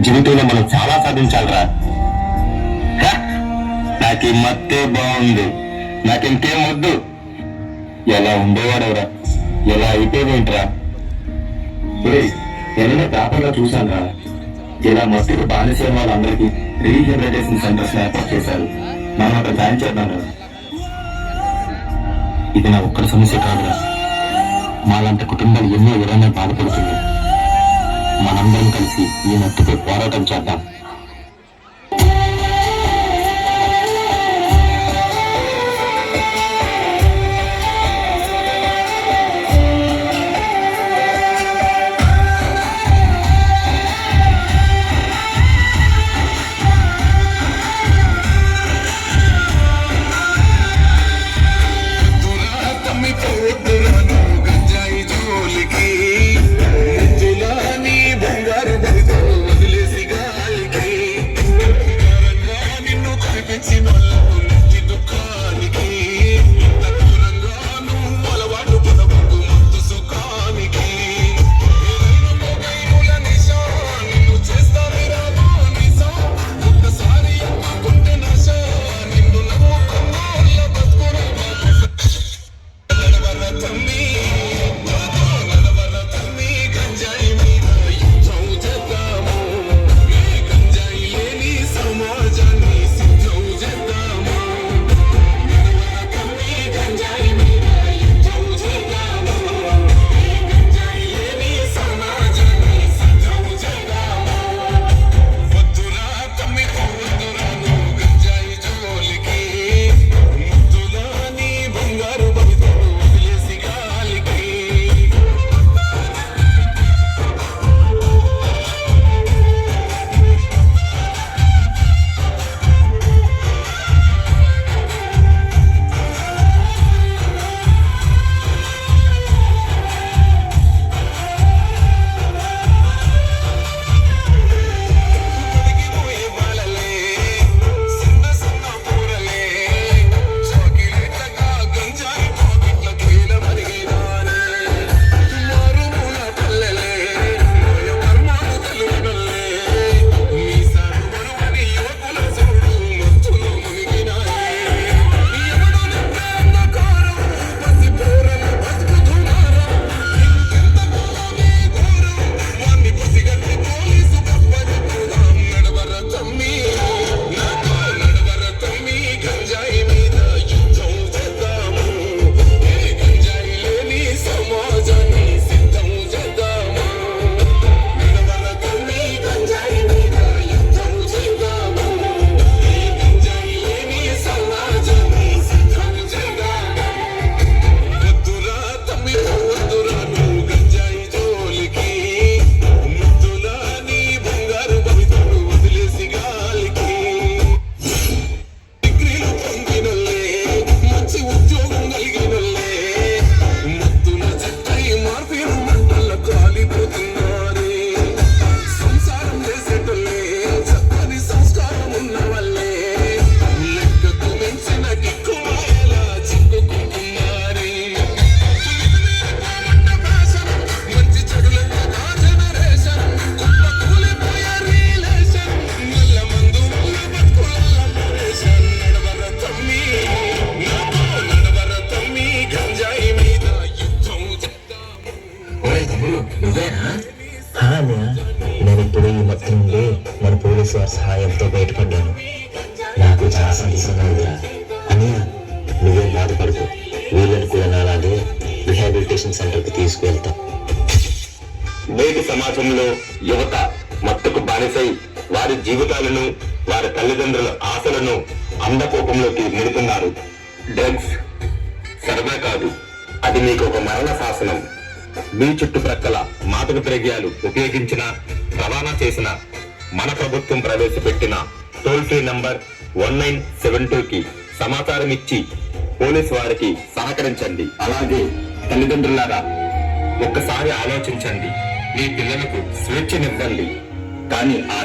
జీవితంలో మనం చాలా సాధించాలరా. నాకు ఈ మత్తే బాగుంది, నాకింకేం వద్దు. ఎలా ఉండేవాడవరా, ఎలా అయిపోయింట్రా. ఏదైనా పేపర్లో చూశానురా, ఇలా మత్తుకు బానిసే వాళ్ళందరికీ రీహాబిలిటేషన్ సెంటర్స్ ఏర్పాటు చేశారు. మనం అక్కడ జాయిన్ చేద్దాం రా. ఇది నా ఒక్కరి సమస్య కాదురా, మాలాంటి కుటుంబాలు ఎన్నో విధంగా బాధపడుతుంది. మనందరం కలిసి ఈ మత్తుపై పోరాటం చేద్దాం. నేను ఇప్పుడు ఈ మొత్తం నుండి మన పోలీసు వారి సహాయంతో బయటపడ్డాను. నాకు చాలా సంతోషంగా ఉందిరా. అని నువ్వేం బాధపడుకో, వీళ్ళని కూడా నాలాగే రిహాబిలిటేషన్ సెంటర్కి తీసుకువెళ్తా. నేటి సమాజంలో యువత మత్తుకు బానిసై వారి జీవితాలను, వారి తల్లిదండ్రుల ఆశలను అంధకోపంలోకి నెడుతున్నారు. డ్రగ్స్ సరదా కాదు, అది మీకు ఒక మరణ శాసనం. మీ చుట్టుప్రక్కల మాదక ద్రవ్యాలు ఉపయోగించిన, రవాణా చేసిన మన ప్రభుత్వం ప్రవేశపెట్టిన టోల్ ఫ్రీ నంబర్ 1972కి సమాచారం ఇచ్చి పోలీసు వారికి సహకరించండి. అలాగే తల్లిదండ్రులారా, ఒక్కసారి ఆలోచించండి. మీ పిల్లలకు స్వేచ్ఛనివ్వండి, కానీ ఆ